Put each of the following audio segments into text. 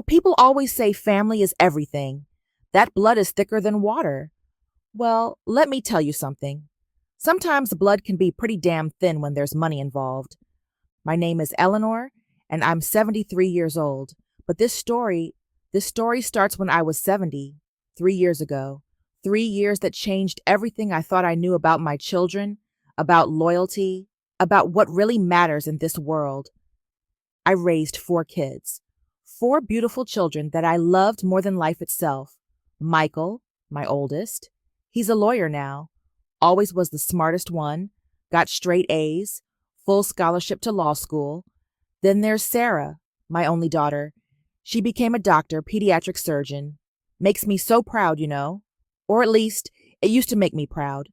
People always say family is everything. That blood is thicker than water. Well, let me tell you something. Sometimes blood can be pretty damn thin when there's money involved. My name is Eleanor, and I'm 73 years old. But this story starts when I was 70, 3 years ago. 3 years that changed everything I thought I knew about my children, about loyalty, about what really matters in this world. I raised 4 kids, 4 beautiful children that I loved more than life itself. Michael, my oldest, he's a lawyer now, always was the smartest one, got straight A's, full scholarship to law school. Then there's Sarah, my only daughter. She became a doctor, pediatric surgeon. Makes me so proud. Or at least, it used to make me proud.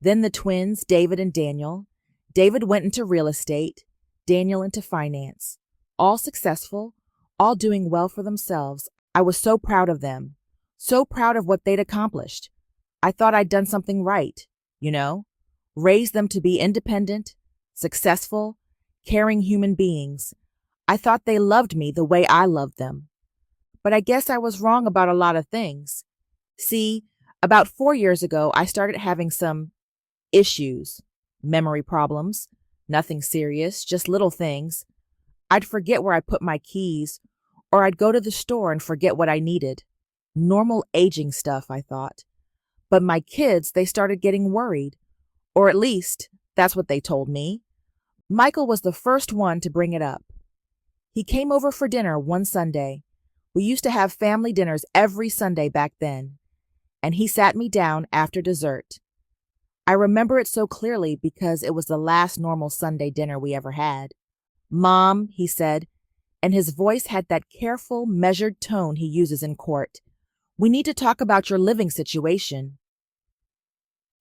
Then the twins, David and Daniel. David went into real estate, Daniel into finance. All successful, all doing well for themselves. I was so proud of them, so proud of what they'd accomplished. I thought I'd done something right, you know, raised them to be independent, successful, caring human beings. I thought they loved me the way I loved them. But I guess I was wrong about a lot of things. See, about 4 years ago, I started having some issues, memory problems, nothing serious, just little things. I'd forget where I put my keys, or I'd go to the store and forget what I needed. Normal aging stuff, I thought. But my kids, they started getting worried. Or at least, that's what they told me. Michael was the first one to bring it up. He came over for dinner one Sunday. We used to have family dinners every Sunday back then. And he sat me down after dessert. I remember it so clearly because it was the last normal Sunday dinner we ever had. "Mom," he said, and his voice had that careful, measured tone he uses in court. "We need to talk about your living situation."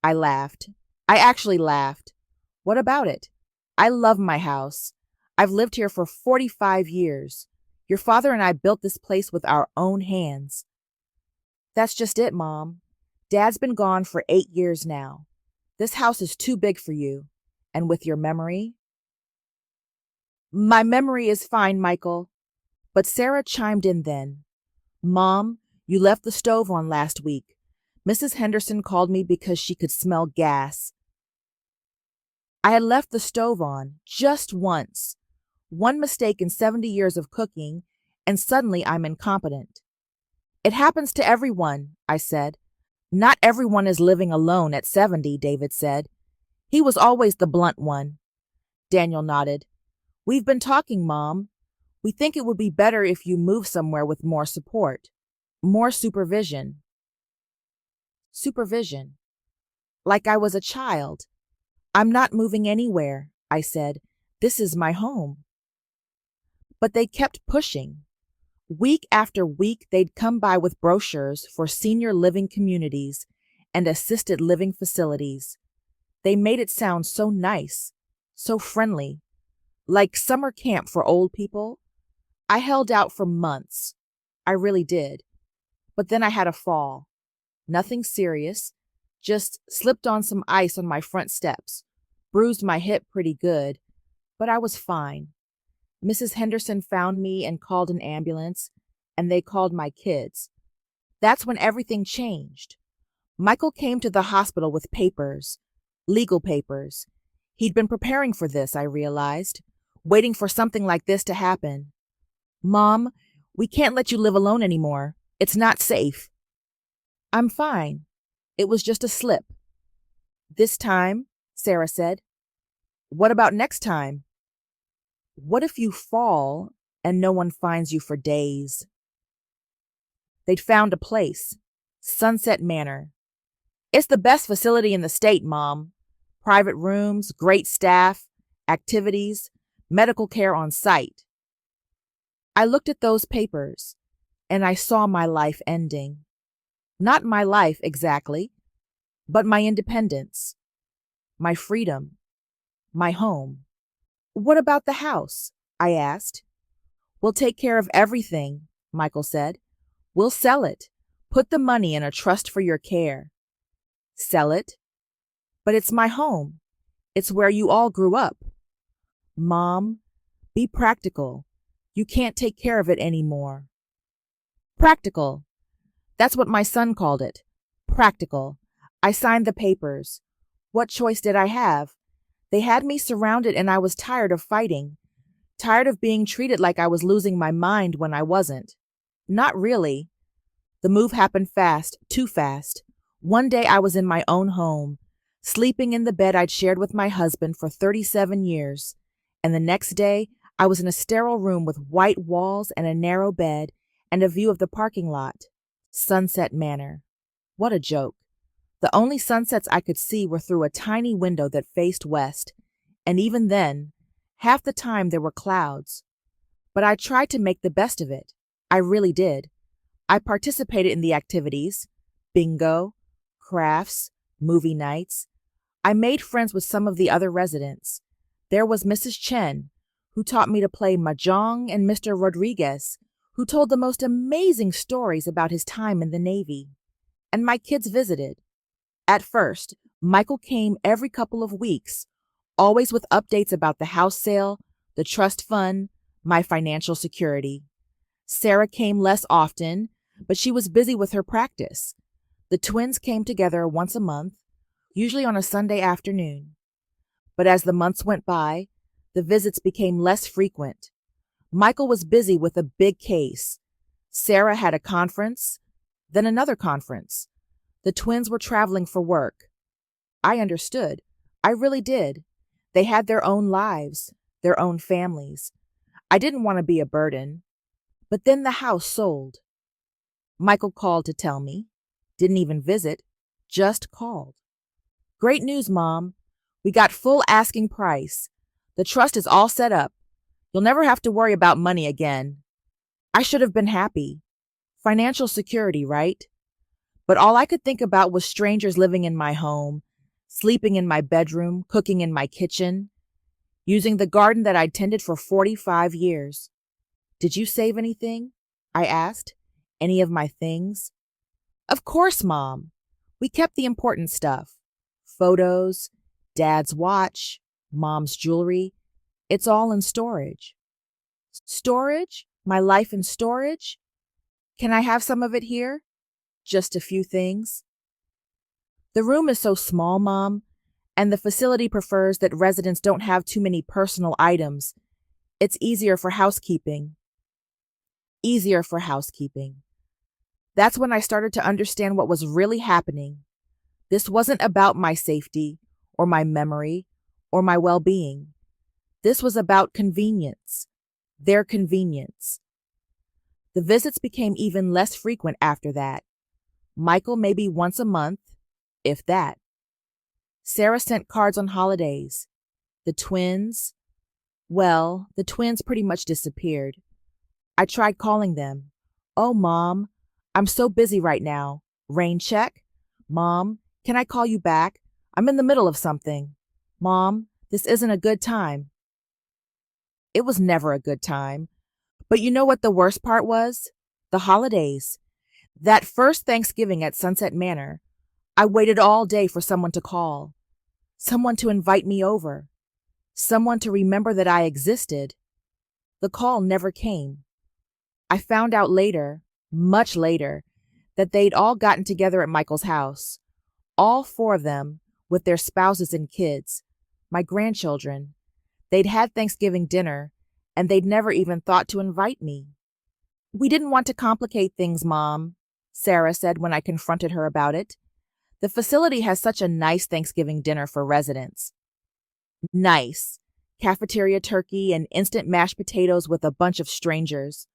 I laughed. I actually laughed. What about it? I love my house. I've lived here for 45 years. Your father and I built this place with our own hands. That's just it, Mom. Dad's been gone for 8 years now. This house is too big for you. And with your memory? My memory is fine, Michael. But Sarah chimed in then. "Mom, you left the stove on last week. Mrs. Henderson called me because she could smell gas." I had left the stove on, just once. One mistake in 70 years of cooking, and suddenly I'm incompetent. "It happens to everyone," I said. "Not everyone is living alone at 70, David said. He was always the blunt one. Daniel nodded. "We've been talking, Mom. We think it would be better if you move somewhere with more support, more supervision." Supervision. Like I was a child. "I'm not moving anywhere," I said. "This is my home." But they kept pushing. Week after week, they'd come by with brochures for senior living communities and assisted living facilities. They made it sound so nice, so friendly, like summer camp for old people. I held out for months. I really did. But then I had a fall. Nothing serious, just slipped on some ice on my front steps, bruised my hip pretty good, but I was fine. Mrs. Henderson found me and called an ambulance, and they called my kids. That's when everything changed. Michael came to the hospital with papers, legal papers. He'd been preparing for this, I realized, waiting for something like this to happen. "Mom, we can't let you live alone anymore. It's not safe." "I'm fine. It was just a slip." "This time," Sarah said. "What about next time?" "What if you fall and no one finds you for days?" They'd found a place, Sunset Manor. "It's the best facility in the state, Mom. Private rooms, great staff, activities, medical care on site." I looked at those papers, and I saw my life ending. Not my life exactly, but my independence, my freedom, my home. "What about the house?" I asked. "We'll take care of everything," Michael said. "We'll sell it, put the money in a trust for your care." "Sell it?" "But it's my home. It's where you all grew up." "Mom, be practical. You can't take care of it anymore. Practical. That's what my son called it. Practical. I signed the papers. What choice did I have? They had me surrounded and I was tired of fighting. Tired of being treated like I was losing my mind when I wasn't. Not really. The move happened fast, too fast. One day I was in my own home, sleeping in the bed I'd shared with my husband for 37 years. And the next day, I was in a sterile room with white walls and a narrow bed and a view of the parking lot. Sunset Manor. What a joke. The only sunsets I could see were through a tiny window that faced west, and even then, half the time there were clouds. But I tried to make the best of it. I really did. I participated in the activities, bingo, crafts, movie nights. I made friends with some of the other residents. There was Mrs. Chen, who taught me to play mahjong, and Mr. Rodriguez, who told the most amazing stories about his time in the Navy. And my kids visited. At first, Michael came every couple of weeks, always with updates about the house sale, the trust fund, my financial security. Sarah came less often, but she was busy with her practice. The twins came together once a month, usually on a Sunday afternoon. But as the months went by, the visits became less frequent. Michael was busy with a big case. Sarah had a conference, then another conference. The twins were traveling for work. I understood. I really did. They had their own lives, their own families. I didn't want to be a burden. But then the house sold. Michael called to tell me. Didn't even visit, just called. Great news, Mom. We got full asking price. The trust is all set up. You'll never have to worry about money again. I should have been happy. Financial security, right? But all I could think about was strangers living in my home, sleeping in my bedroom, cooking in my kitchen, using the garden that I'd tended for 45 years. Did you save anything? I asked. Any of my things? Of course, Mom. We kept the important stuff. Photos, Dad's watch, Mom's jewelry. It's all in storage. Storage? My life in storage? Can I have some of it here? Just a few things. The room is so small, Mom, and the facility prefers that residents don't have too many personal items. It's easier for housekeeping. Easier for housekeeping. That's when I started to understand what was really happening. This wasn't about my safety, or my memory, or my well-being. This was about convenience. Their convenience. The visits became even less frequent after that. Michael maybe once a month, if that. Sarah sent cards on holidays. The twins, well, the twins pretty much disappeared. I tried calling them. Oh, Mom, I'm so busy right now. Rain check? Mom, can I call you back? I'm in the middle of something. Mom, this isn't a good time. It was never a good time. But you know what the worst part was? The holidays. That first Thanksgiving at Sunset Manor, I waited all day for someone to call, someone to invite me over, someone to remember that I existed. The call never came. I found out later, much later, that they'd all gotten together at Michael's house, all four of them, with their spouses and kids, my grandchildren. They'd had Thanksgiving dinner, and they'd never even thought to invite me. We didn't want to complicate things, Mom, Sarah said when I confronted her about it. The facility has such a nice Thanksgiving dinner for residents. Nice. Cafeteria turkey and instant mashed potatoes with a bunch of strangers,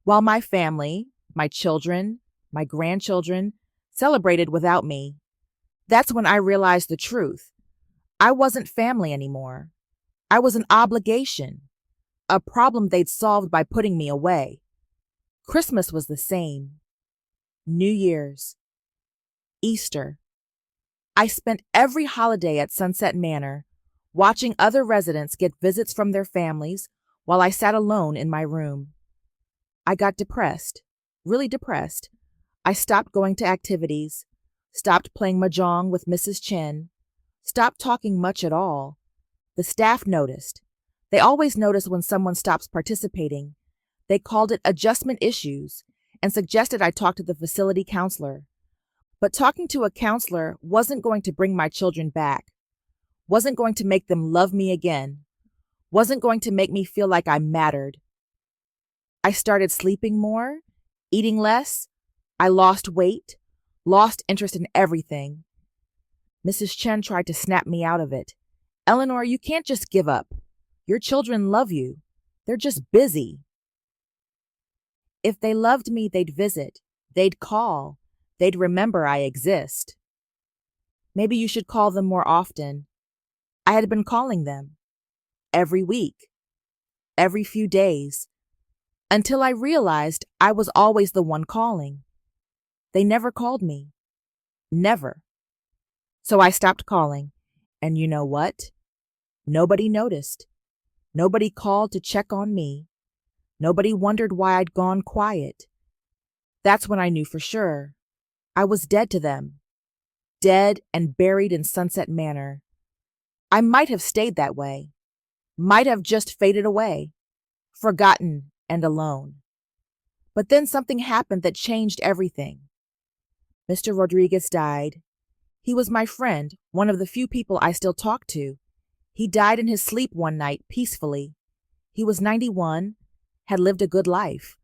while my family, my children, my grandchildren, celebrated without me. That's when I realized the truth. I wasn't family anymore. I was an obligation, a problem they'd solved by putting me away. Christmas was the same. New Year's. Easter. I spent every holiday at Sunset Manor, watching other residents get visits from their families while I sat alone in my room. I got depressed, really depressed. I stopped going to activities, stopped playing mahjong with Mrs. Chen, stopped talking much at all. The staff noticed. They always notice when someone stops participating. They called it adjustment issues, and suggested I talk to the facility counselor. But talking to a counselor wasn't going to bring my children back, wasn't going to make them love me again, wasn't going to make me feel like I mattered. I started sleeping more, eating less. I lost weight, lost interest in everything. Mrs. Chen tried to snap me out of it. Eleanor, you can't just give up. Your children love you. They're just busy. If they loved me, they'd visit, they'd call, they'd remember I exist. Maybe you should call them more often. I had been calling them. Every week. Every few days. Until I realized I was always the one calling. They never called me. Never. So I stopped calling. And you know what? Nobody noticed. Nobody called to check on me. Nobody wondered why I'd gone quiet. That's when I knew for sure. I was dead to them. Dead and buried in Sunset Manor. I might have stayed that way. Might have just faded away. Forgotten and alone. But then something happened that changed everything. Mr. Rodriguez died. He was my friend, one of the few people I still talk to. He died in his sleep one night, peacefully. He was 91, had lived a good life.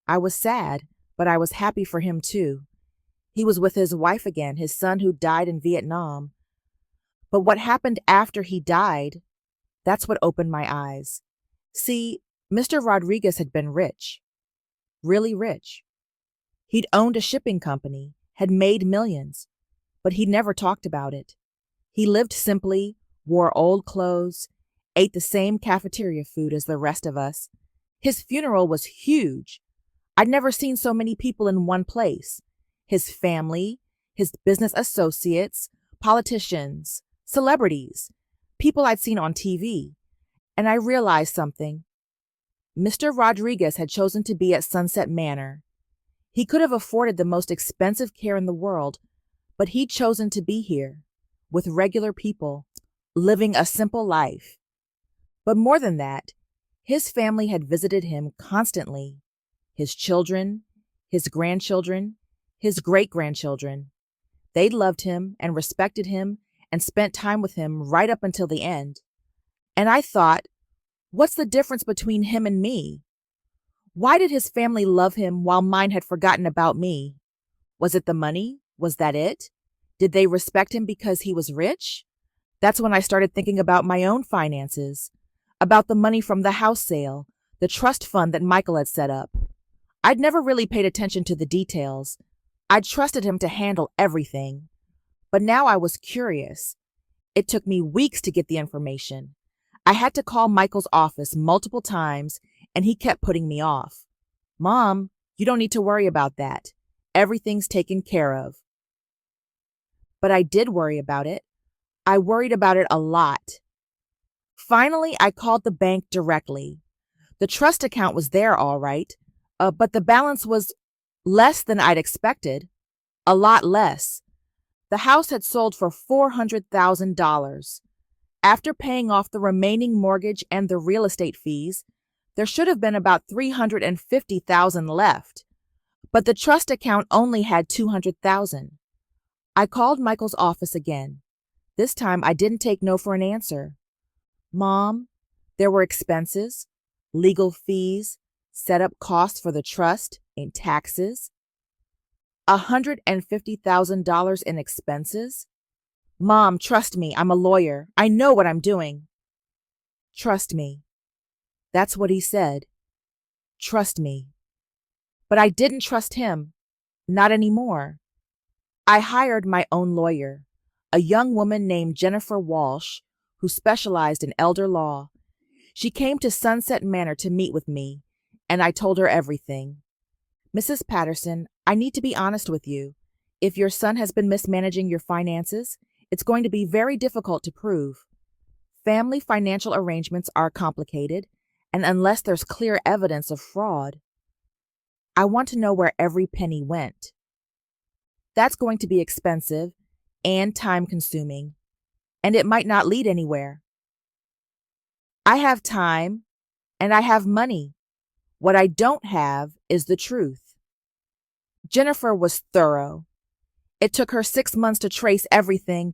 I was sad, but I was happy for him too. He was with his wife again, his son who died in Vietnam. But what happened after he died, that's what opened my eyes. See, Mr. Rodriguez had been rich. Really rich. He'd owned a shipping company, had made millions, but he never talked about it. He lived simply, wore old clothes, ate the same cafeteria food as the rest of us. His funeral was huge. I'd never seen so many people in one place. His family, his business associates, politicians, celebrities, people I'd seen on TV. And I realized something. Mr. Rodriguez had chosen to be at Sunset Manor. He could have afforded the most expensive care in the world, but he'd chosen to be here, with regular people, living a simple life. But more than that, his family had visited him constantly. His children, his grandchildren, his great-grandchildren. They'd loved him and respected him and spent time with him right up until the end. And I thought, what's the difference between him and me? Why did his family love him while mine had forgotten about me? Was it the money? Was that it? Did they respect him because he was rich? That's when I started thinking about my own finances, about the money from the house sale, the trust fund that Michael had set up. I'd never really paid attention to the details. I'd trusted him to handle everything. But now I was curious. It took me weeks to get the information. I had to call Michael's office multiple times, and he kept putting me off. Mom, you don't need to worry about that. Everything's taken care of. But I did worry about it. I worried about it a lot. Finally, I called the bank directly. The trust account was there all right, but the balance was less than I'd expected. A lot less. The house had sold for $400,000. After paying off the remaining mortgage and the real estate fees, there should have been about $350,000 left, but the trust account only had $200,000. I called Michael's office again. This time I didn't take no for an answer. Mom, there were expenses, legal fees, setup costs for the trust, and taxes. $150,000 in expenses? Mom, trust me, I'm a lawyer. I know what I'm doing. Trust me. That's what he said. Trust me. But I didn't trust him. Not anymore. I hired my own lawyer, a young woman named Jennifer Walsh, who specialized in elder law. She came to Sunset Manor to meet with me, and I told her everything. Mrs. Patterson, I need to be honest with you. If your son has been mismanaging your finances, it's going to be very difficult to prove. Family financial arrangements are complicated, and unless there's clear evidence of fraud, I want to know where every penny went. That's going to be expensive and time-consuming, and it might not lead anywhere. I have time, and I have money. What I don't have is the truth. Jennifer was thorough. It took her 6 months to trace everything,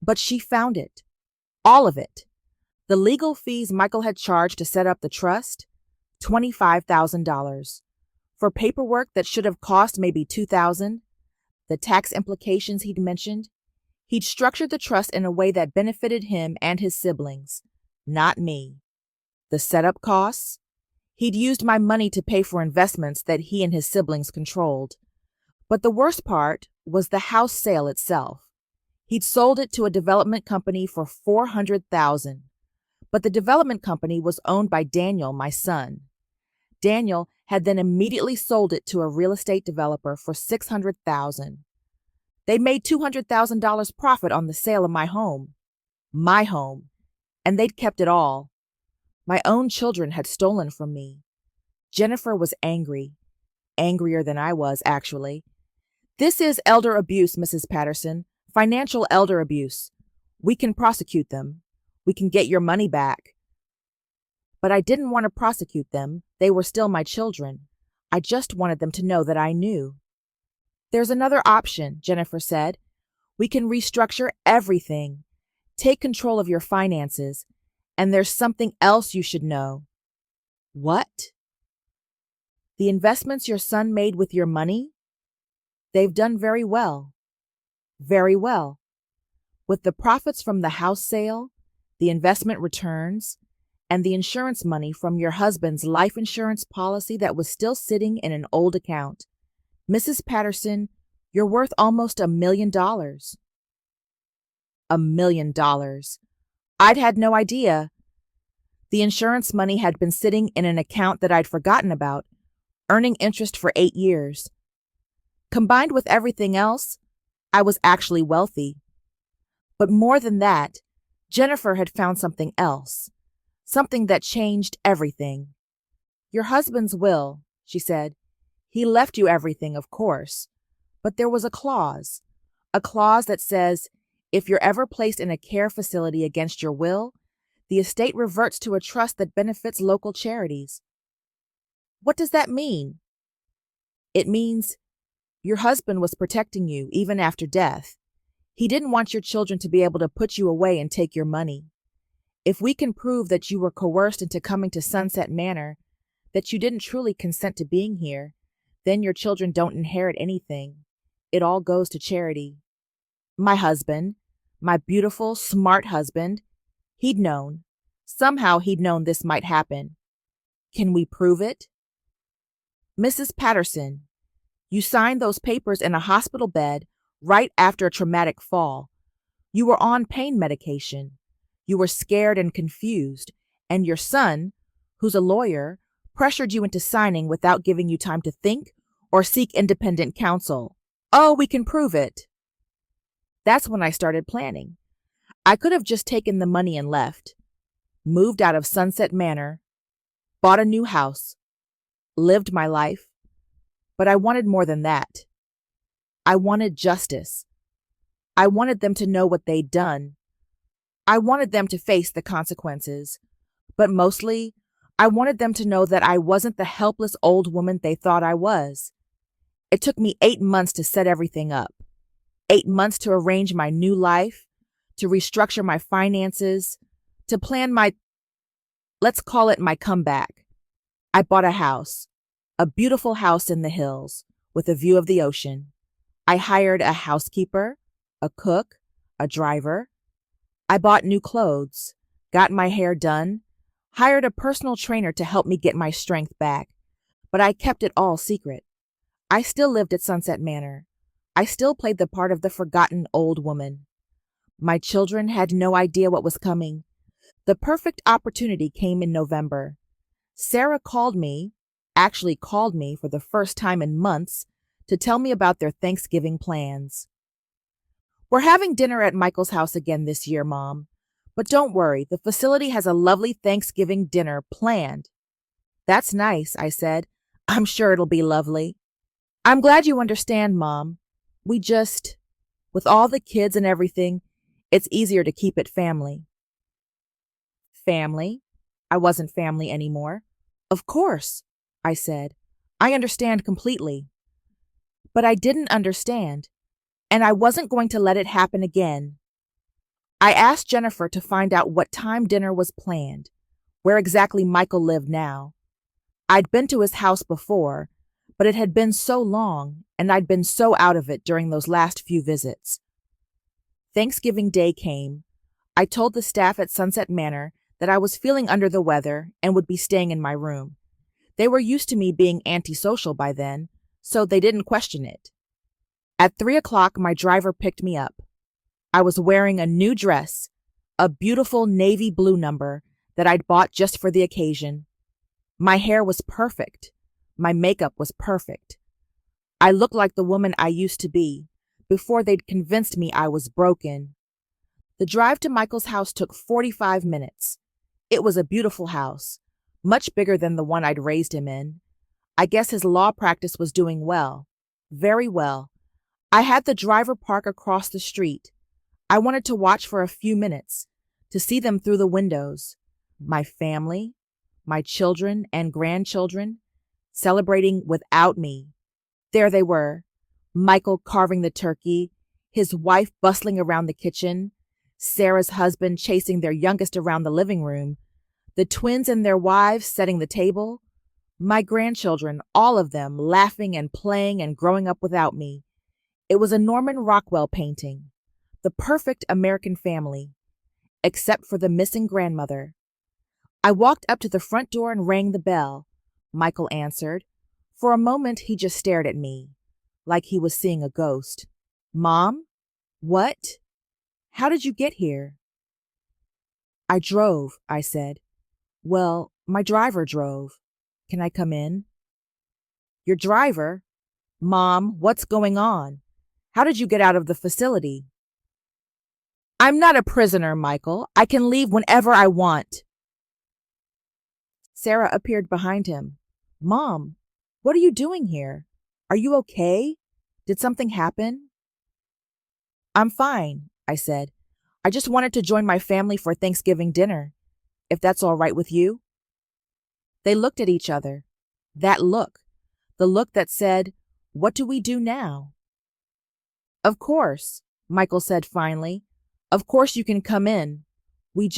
but she found it. All of it. The legal fees Michael had charged to set up the trust, $25,000. For paperwork that should have cost maybe $2,000, the tax implications he'd mentioned, he'd structured the trust in a way that benefited him and his siblings, not me. The setup costs? He'd used my money to pay for investments that he and his siblings controlled. But the worst part was the house sale itself. He'd sold it to a development company for $400,000. But the development company was owned by Daniel, my son. Daniel had then immediately sold it to a real estate developer for $600,000. They made $200,000 profit on the sale of my home, and they'd kept it all. My own children had stolen from me. Jennifer was angry, angrier than I was, actually. This is elder abuse, Mrs. Patterson, financial elder abuse. We can prosecute them. We can get your money back. But I didn't want to prosecute them. They were still my children. I just wanted them to know that I knew. There's another option, Jennifer said. We can restructure everything. Take control of your finances. And there's something else you should know. What? The investments your son made with your money? They've done very well. Very well. With the profits from the house sale, the investment returns, and the insurance money from your husband's life insurance policy that was still sitting in an old account. Mrs. Patterson, you're worth almost $1 million. $1 million. I'd had no idea. The insurance money had been sitting in an account that I'd forgotten about, earning interest for 8 years. Combined with everything else, I was actually wealthy. But more than that, Jennifer had found something else, something that changed everything. Your husband's will, she said. He left you everything, of course, but there was a clause that says if you're ever placed in a care facility against your will, the estate reverts to a trust that benefits local charities. What does that mean? It means your husband was protecting you even after death. He didn't want your children to be able to put you away and take your money. If we can prove that you were coerced into coming to Sunset Manor, that you didn't truly consent to being here, then your children don't inherit anything. It all goes to charity. My husband, my beautiful, smart husband, he'd known. Somehow he'd known this might happen. Can we prove it? Mrs. Patterson, you signed those papers in a hospital bed right after a traumatic fall. You were on pain medication. You were scared and confused, and your son, who's a lawyer, pressured you into signing without giving you time to think or seek independent counsel. Oh, we can prove it. That's when I started planning. I could have just taken the money and left, moved out of Sunset Manor, bought a new house, lived my life, but I wanted more than that. I wanted justice. I wanted them to know what they'd done. I wanted them to face the consequences, but mostly, I wanted them to know that I wasn't the helpless old woman they thought I was. It took me 8 months to set everything up, 8 months to arrange my new life, to restructure my finances, to plan let's call it my comeback. I bought a house, a beautiful house in the hills, with a view of the ocean. I hired a housekeeper, a cook, a driver. I bought new clothes, got my hair done, hired a personal trainer to help me get my strength back, but I kept it all secret. I still lived at Sunset Manor. I still played the part of the forgotten old woman. My children had no idea what was coming. The perfect opportunity came in November. Sarah actually called me for the first time in months, to tell me about their Thanksgiving plans. We're having dinner at Michael's house again this year, Mom. But don't worry, the facility has a lovely Thanksgiving dinner planned. That's nice, I said. I'm sure it'll be lovely. I'm glad you understand, Mom. With all the kids and everything, it's easier to keep it family. Family? I wasn't family anymore. Of course, I said. I understand completely. But I didn't understand, and I wasn't going to let it happen again. I asked Jennifer to find out what time dinner was planned, where exactly Michael lived now. I'd been to his house before, but it had been so long, and I'd been so out of it during those last few visits. Thanksgiving Day came. I told the staff at Sunset Manor that I was feeling under the weather and would be staying in my room. They were used to me being antisocial by then, so they didn't question it. At 3 o'clock, my driver picked me up. I was wearing a new dress, a beautiful navy blue number that I'd bought just for the occasion. My hair was perfect. My makeup was perfect. I looked like the woman I used to be, before they'd convinced me I was broken. The drive to Michael's house took 45 minutes. It was a beautiful house, much bigger than the one I'd raised him in. I guess his law practice was doing well, very well. I had the driver park across the street. I wanted to watch for a few minutes, to see them through the windows. My family, my children and grandchildren, celebrating without me. There they were, Michael carving the turkey, his wife bustling around the kitchen, Sarah's husband chasing their youngest around the living room, the twins and their wives setting the table, my grandchildren, all of them, laughing and playing and growing up without me. It was a Norman Rockwell painting, the perfect American family, except for the missing grandmother. I walked up to the front door and rang the bell. Michael answered. For a moment, he just stared at me, like he was seeing a ghost. Mom? What? How did you get here? I drove, I said. Well, my driver drove. Can I come in? Your driver? Mom, what's going on? How did you get out of the facility? I'm not a prisoner, Michael. I can leave whenever I want. Sarah appeared behind him. Mom, what are you doing here? Are you okay? Did something happen? I'm fine, I said. I just wanted to join my family for Thanksgiving dinner, if that's all right with you. They looked at each other. That look, the look that said, what do we do now? Of course, Michael said finally. Of course you can come in. We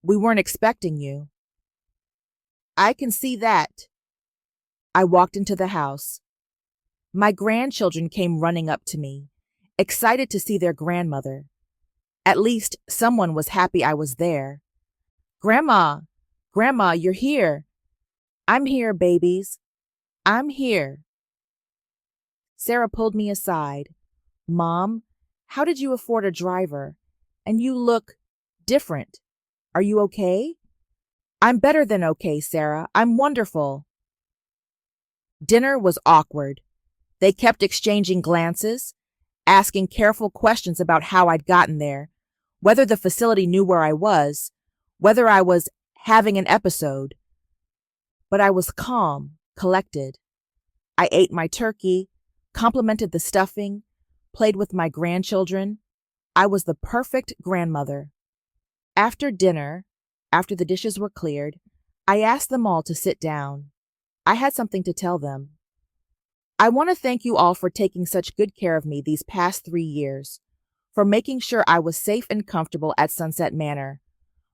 weren't expecting you. I can see that. I walked into the house. My grandchildren came running up to me, excited to see their grandmother. At least someone was happy I was there. Grandma, you're here. I'm here, babies. I'm here. Sarah pulled me aside. Mom, how did you afford a driver? And you look different. Are you okay? I'm better than okay, Sarah. I'm wonderful. Dinner was awkward. They kept exchanging glances, asking careful questions about how I'd gotten there, whether the facility knew where I was, whether I was having an episode. But I was calm, collected. I ate my turkey, complimented the stuffing, played with my grandchildren. I was the perfect grandmother. After dinner, after the dishes were cleared, I asked them all to sit down. I had something to tell them. I want to thank you all for taking such good care of me these past 3 years, for making sure I was safe and comfortable at Sunset Manor,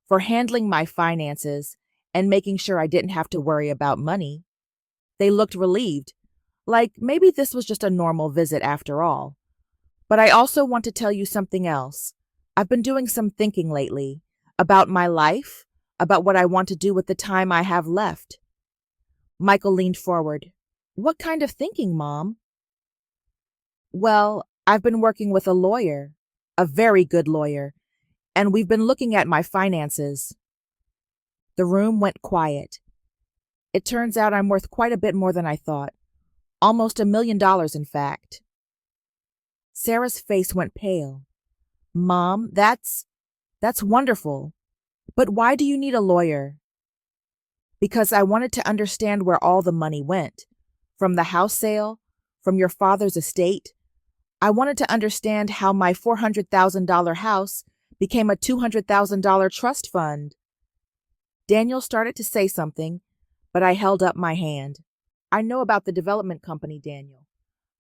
for handling my finances and making sure I didn't have to worry about money. They looked relieved, like maybe this was just a normal visit after all. But I also want to tell you something else. I've been doing some thinking lately about my life, about what I want to do with the time I have left. Michael leaned forward. What kind of thinking, Mom? Well, I've been working with a lawyer, a very good lawyer, and we've been looking at my finances. The room went quiet. It turns out I'm worth quite a bit more than I thought. Almost $1 million, in fact. Sarah's face went pale. Mom, that's wonderful. But why do you need a lawyer? Because I wanted to understand where all the money went. From the house sale, from your father's estate. I wanted to understand how my $400,000 house became a $200,000 trust fund. Daniel started to say something, but I held up my hand. I know about the development company, Daniel.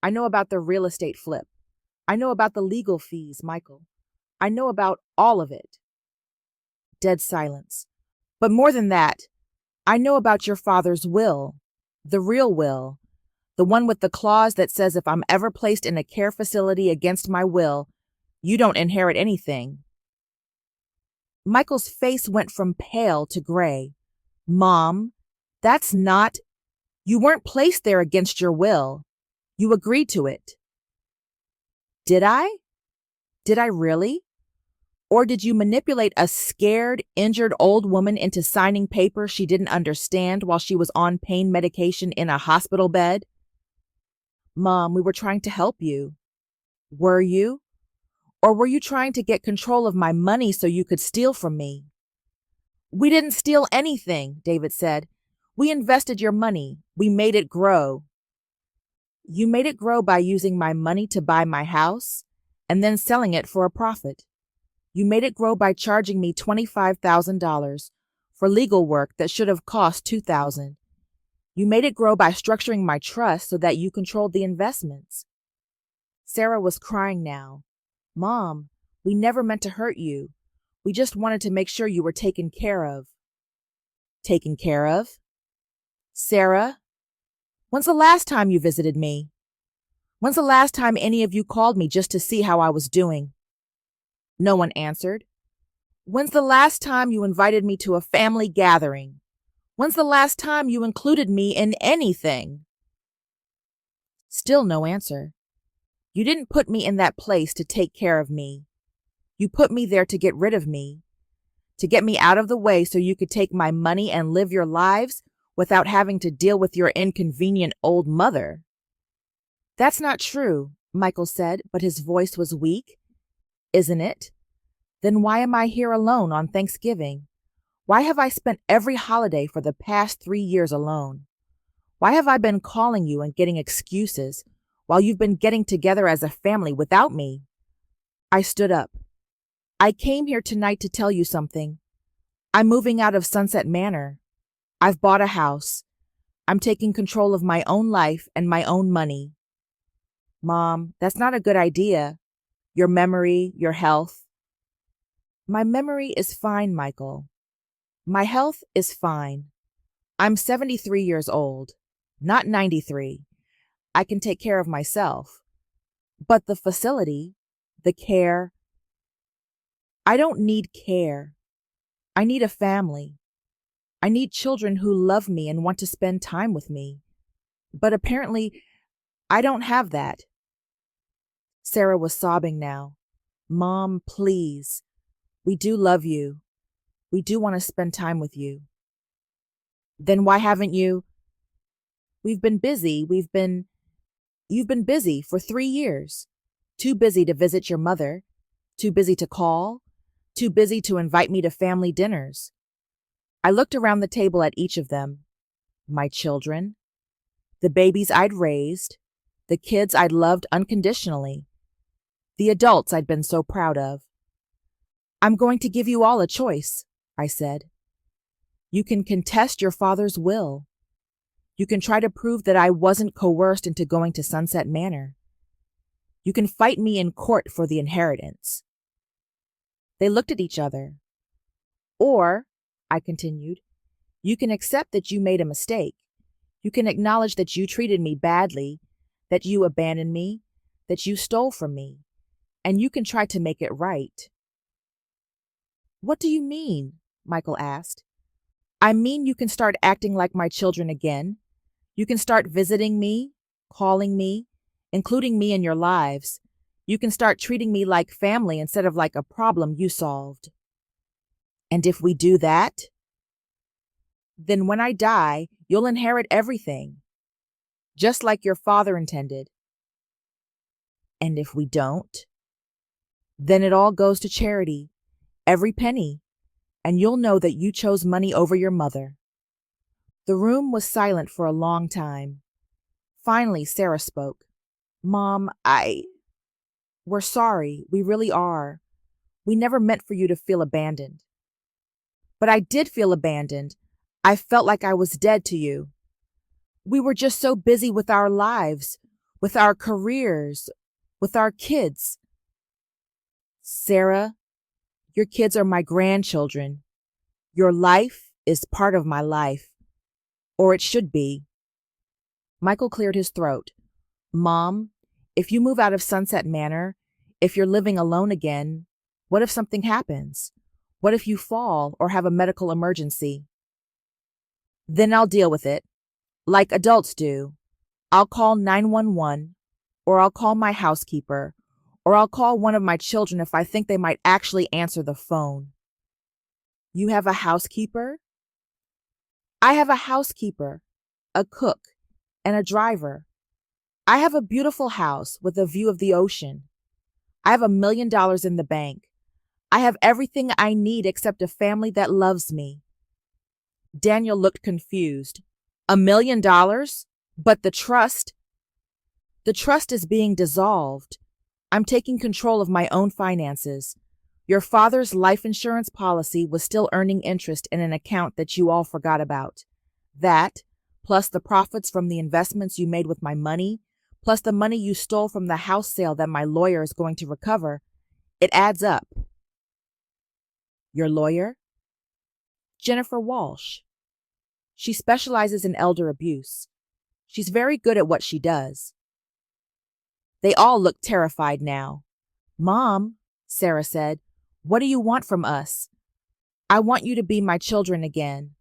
I know about the real estate flip. I know about the legal fees, Michael. I know about all of it. Dead silence. But more than that, I know about your father's will, the real will, the one with the clause that says if I'm ever placed in a care facility against my will, you don't inherit anything. Michael's face went from pale to gray. Mom, that's not. You weren't placed there against your will. You agreed to it. Did I? Did I really? Or did you manipulate a scared, injured old woman into signing papers she didn't understand while she was on pain medication in a hospital bed? Mom, we were trying to help you. Were you? Or were you trying to get control of my money so you could steal from me? We didn't steal anything, David said. We invested your money. We made it grow. You made it grow by using my money to buy my house and then selling it for a profit. You made it grow by charging me $25,000 for legal work that should have cost $2,000. You made it grow by structuring my trust so that you controlled the investments. Sarah was crying now. Mom, we never meant to hurt you. We just wanted to make sure you were taken care of. Taken care of? Sarah, when's the last time you visited me? When's the last time any of you called me just to see how I was doing? No one answered. When's the last time you invited me to a family gathering? When's the last time you included me in anything? Still no answer. You didn't put me in that place to take care of me. You put me there to get rid of me, to get me out of the way so you could take my money and live your lives without having to deal with your inconvenient old mother. That's not true, Michael said, but his voice was weak. Isn't it? Then why am I here alone on Thanksgiving? Why have I spent every holiday for the past 3 years alone? Why have I been calling you and getting excuses while you've been getting together as a family without me? I stood up. I came here tonight to tell you something. I'm moving out of Sunset Manor. I've bought a house. I'm taking control of my own life and my own money. Mom, that's not a good idea. Your memory, your health. My memory is fine, Michael. My health is fine. I'm 73 years old, not 93. I can take care of myself. But the facility, the care, I don't need care. I need a family. I need children who love me and want to spend time with me. But apparently, I don't have that. Sarah was sobbing now. Mom, please. We do love you. We do want to spend time with you. Then why haven't you? We've been busy. You've been busy for 3 years. Too busy to visit your mother. Too busy to call. Too busy to invite me to family dinners. I looked around the table at each of them. My children. The babies I'd raised. The kids I'd loved unconditionally. The adults I'd been so proud of. I'm going to give you all a choice, I said. You can contest your father's will. You can try to prove that I wasn't coerced into going to Sunset Manor. You can fight me in court for the inheritance. They looked at each other. Or, I continued, you can accept that you made a mistake. You can acknowledge that you treated me badly, that you abandoned me, that you stole from me, and you can try to make it right. What do you mean? Michael asked. I mean you can start acting like my children again. You can start visiting me, calling me, including me in your lives. You can start treating me like family instead of like a problem you solved. And if we do that, then when I die, you'll inherit everything, just like your father intended. And if we don't, then it all goes to charity, every penny, and you'll know that you chose money over your mother. The room was silent for a long time. Finally, Sarah spoke. Mom, we're sorry. We really are. We never meant for you to feel abandoned. But I did feel abandoned. I felt like I was dead to you. We were just so busy with our lives. with our careers, with our kids. Sarah, your kids are my grandchildren. Your life is part of my life, or it should be. Michael cleared his throat. Mom, if you move out of Sunset Manor, if you're living alone again, what if something happens? What if you fall or have a medical emergency? Then I'll deal with it, like adults do. I'll call 911, or I'll call my housekeeper, or I'll call one of my children if I think they might actually answer the phone. You have a housekeeper? I have a housekeeper, a cook, and a driver. I have a beautiful house with a view of the ocean. I have $1 million in the bank. I have everything I need except a family that loves me. Daniel looked confused. $1 million? But the trust is being dissolved. I'm taking control of my own finances. Your father's life insurance policy was still earning interest in an account that you all forgot about. That, plus the profits from the investments you made with my money, plus the money you stole from the house sale that my lawyer is going to recover, it adds up. Your lawyer? Jennifer Walsh. She specializes in elder abuse. She's very good at what she does. They all looked terrified now. Mom, Sarah said, what do you want from us? I want you to be my children again.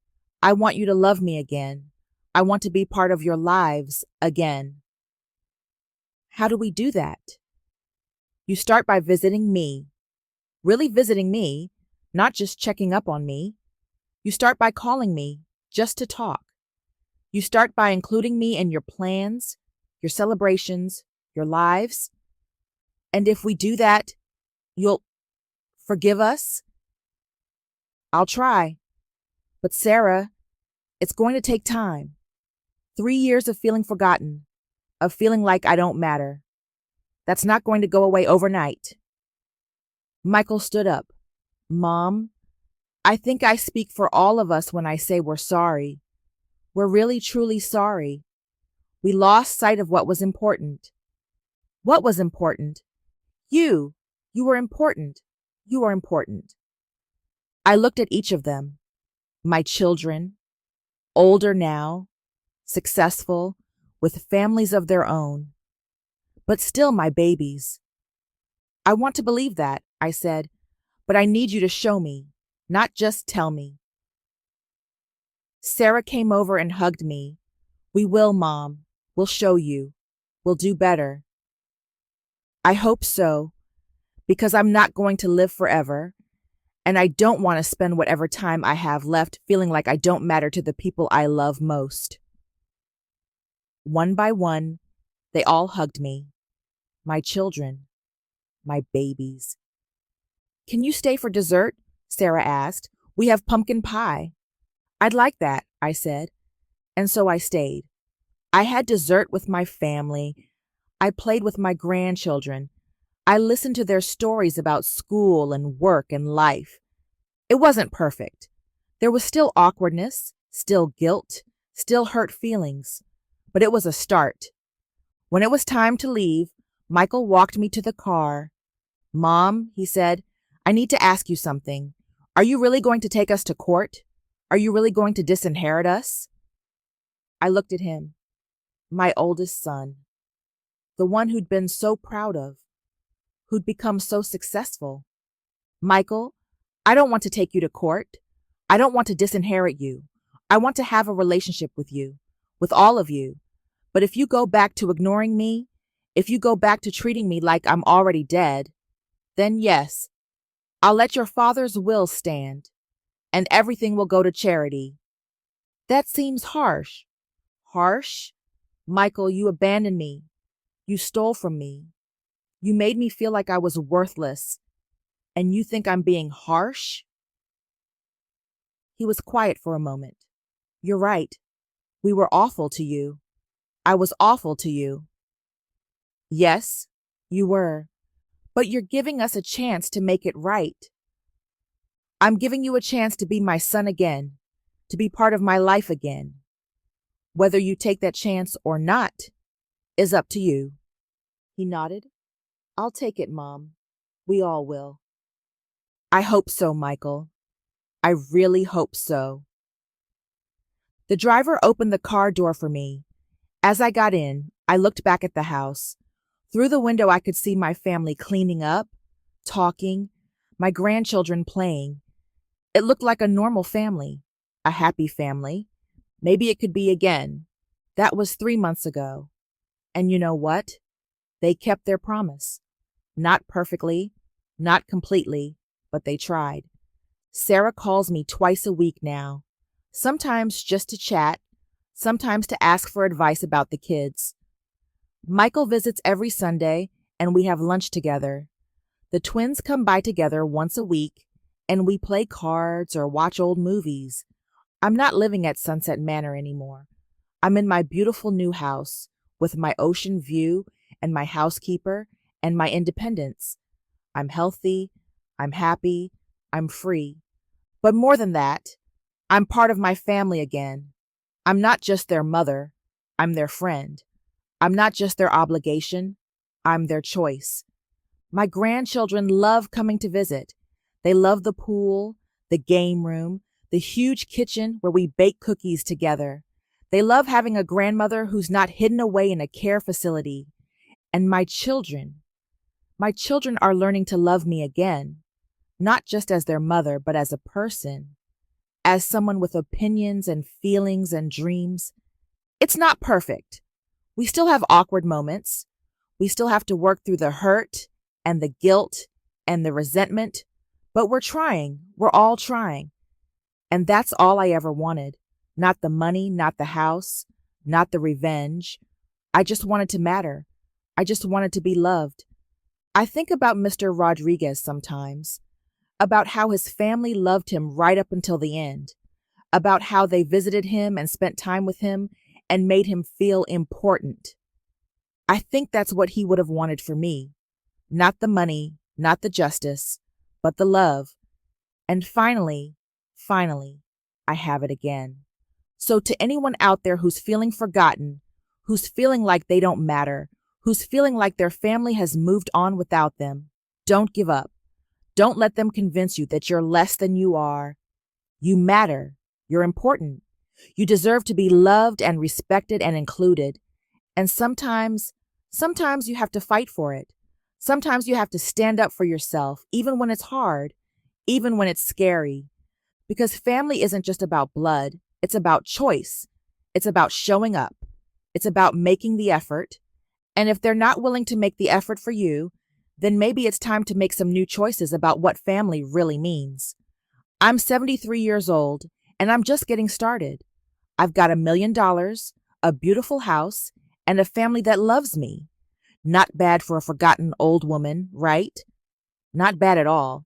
I want you to love me again. I want to be part of your lives again. How do we do that? You start by visiting me. Really visiting me, not just checking up on me. You start by calling me, just to talk. You start by including me in your plans, your celebrations, your lives. And if we do that, you'll forgive us? I'll try. But Sarah, it's going to take time. 3 years of feeling forgotten, of feeling like I don't matter. That's not going to go away overnight. Michael stood up. Mom, I think I speak for all of us when I say we're sorry. We're really, truly sorry. We lost sight of what was important. What was important? You. You were important. You are important. I looked at each of them. My children, older now, successful, with families of their own, but still my babies. I want to believe that, I said, but I need you to show me, not just tell me. Sarah came over and hugged me. We will, Mom. We'll show you. We'll do better. I hope so, because I'm not going to live forever, and I don't want to spend whatever time I have left feeling like I don't matter to the people I love most. One by one, they all hugged me. My children, my babies. Can you stay for dessert? Sarah asked. We have pumpkin pie. I'd like that, I said, and so I stayed. I had dessert with my family. I played with my grandchildren. I listened to their stories about school and work and life. It wasn't perfect. There was still awkwardness, still guilt, still hurt feelings. But it was a start. When it was time to leave, Michael walked me to the car. Mom, he said, I need to ask you something. Are you really going to take us to court? Are you really going to disinherit us? I looked at him. My oldest son. The one who'd been so proud of. Who'd become so successful. Michael, I don't want to take you to court. I don't want to disinherit you. I want to have a relationship with you, with all of you. But if you go back to ignoring me, if you go back to treating me like I'm already dead, then yes, I'll let your father's will stand, and everything will go to charity. That seems harsh. Harsh? Michael, you abandoned me. You stole from me. You made me feel like I was worthless. And you think I'm being harsh? He was quiet for a moment. You're right. We were awful to you. I was awful to you. Yes, you were. But you're giving us a chance to make it right. I'm giving you a chance to be my son again, to be part of my life again. Whether you take that chance or not is up to you. He nodded. I'll take it, Mom. We all will. I hope so, Michael. I really hope so. The driver opened the car door for me. As I got in, I looked back at the house. Through the window, I could see my family cleaning up, talking, my grandchildren playing. It looked like a normal family, a happy family. Maybe it could be again. That was 3 months ago. And you know what? They kept their promise. Not perfectly, not completely, but they tried. Sarah calls me twice a week now, sometimes just to chat, sometimes to ask for advice about the kids. Michael visits every Sunday, and we have lunch together. The twins come by together once a week, and we play cards or watch old movies. I'm not living at Sunset Manor anymore. I'm in my beautiful new house with my ocean view and my housekeeper and my independence. I'm healthy, I'm happy, I'm free. But more than that, I'm part of my family again. I'm not just their mother, I'm their friend. I'm not just their obligation, I'm their choice. My grandchildren love coming to visit. They love the pool, the game room, the huge kitchen where we bake cookies together. They love having a grandmother who's not hidden away in a care facility. And my children are learning to love me again, not just as their mother, but as a person, as someone with opinions and feelings and dreams. It's not perfect. We still have awkward moments. We still have to work through the hurt and the guilt and the resentment, but we're trying. We're all trying. And that's all I ever wanted. Not the money, not the house, not the revenge. I just wanted to matter. I just wanted to be loved. I think about Mr. Rodriguez sometimes, about how his family loved him right up until the end, about how they visited him and spent time with him and made him feel important. I think that's what he would have wanted for me. Not the money, not the justice, but the love. And finally, I have it again. So to anyone out there who's feeling forgotten, who's feeling like they don't matter, who's feeling like their family has moved on without them, don't give up. Don't let them convince you that you're less than you are. You matter. You're important. You deserve to be loved and respected and included. And sometimes you have to fight for it. Sometimes you have to stand up for yourself, even when it's hard, even when it's scary. Because family isn't just about blood. It's about choice. It's about showing up. It's about making the effort. And if they're not willing to make the effort for you, then maybe it's time to make some new choices about what family really means. I'm 73 years old, and I'm just getting started. I've got $1 million, a beautiful house, and a family that loves me. Not bad for a forgotten old woman, right? Not bad at all.